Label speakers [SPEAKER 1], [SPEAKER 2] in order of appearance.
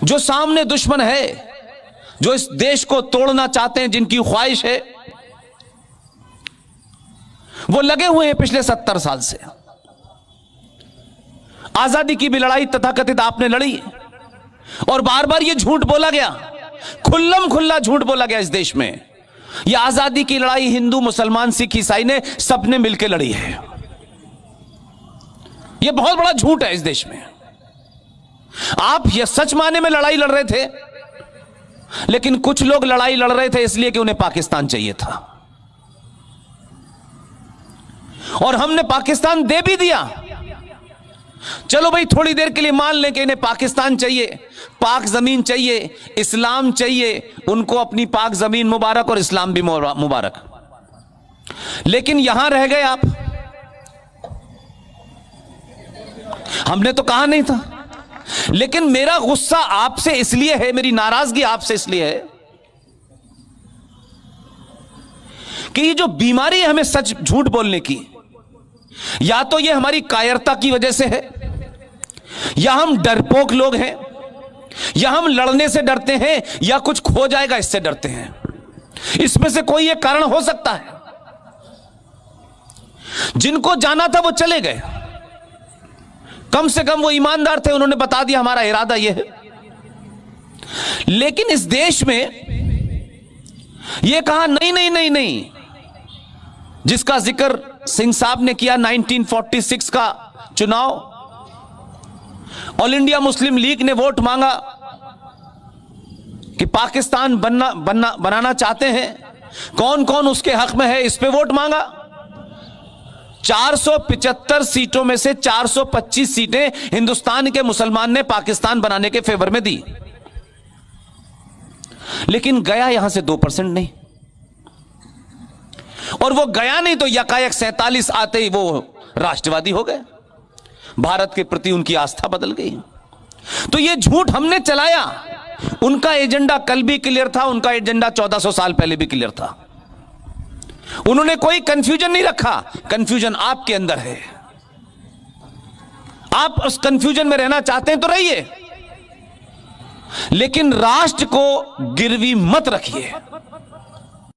[SPEAKER 1] जो सामने दुश्मन है, जो इस देश को तोड़ना चाहते हैं, जिनकी ख्वाहिश है, वो लगे हुए हैं पिछले 70 साल से। आजादी की भी लड़ाई तथाकथित आपने लड़ी और बार बार ये झूठ बोला गया, खुल्लम खुल्ला झूठ बोला गया इस देश में। यह आजादी की लड़ाई हिंदू, मुसलमान, सिख, ईसाई ने सबने मिलकर लड़ी है। यह बहुत बड़ा झूठ है इस देश में। आप यह सच माने में लड़ाई लड़ रहे थे, लेकिन कुछ लोग लड़ाई लड़ रहे थे इसलिए कि उन्हें पाकिस्तान चाहिए था, और हमने पाकिस्तान दे भी दिया। चलो भाई, थोड़ी देर के लिए मान लें कि इन्हें पाकिस्तान चाहिए, पाक जमीन चाहिए, इस्लाम चाहिए, उनको अपनी पाक जमीन मुबारक और इस्लाम भी मुबारक, लेकिन यहां रह गए आप। हमने तो कहा नहीं था, लेकिन मेरा गुस्सा आपसे इसलिए है, मेरी नाराजगी आपसे इसलिए है कि ये जो बीमारी है हमें सच झूठ बोलने की, या तो ये हमारी कायरता की वजह से है, या हम डरपोक लोग हैं, या हम लड़ने से डरते हैं, या कुछ खो जाएगा इससे डरते हैं। इसमें से कोई एक कारण हो सकता है। जिनको जाना था वो चले गए, कम से कम वो ईमानदार थे, उन्होंने बता दिया हमारा इरादा यह है। लेकिन इस देश में यह कहा नहीं नहीं नहीं नहीं, जिसका जिक्र सिंह साहब ने किया, 1946 का चुनाव, ऑल इंडिया मुस्लिम लीग ने वोट मांगा कि पाकिस्तान बनाना चाहते हैं, कौन कौन उसके हक में है, इस पे वोट मांगा। 475 सीटों में से 425 सीटें हिंदुस्तान के मुसलमान ने पाकिस्तान बनाने के फेवर में दी, लेकिन गया यहां से 2% नहीं, और वो गया नहीं तो यकायक 47 आते ही वो राष्ट्रवादी हो गए, भारत के प्रति उनकी आस्था बदल गई। तो ये झूठ हमने चलाया। उनका एजेंडा कल भी क्लियर था, उनका एजेंडा 1400 साल पहले भी क्लियर था। उन्होंने कोई कंफ्यूजन नहीं रखा, कंफ्यूजन आपके अंदर है। आप उस कंफ्यूजन में रहना चाहते हैं तो रहिए, लेकिन राष्ट्र को गिरवी मत रखिए।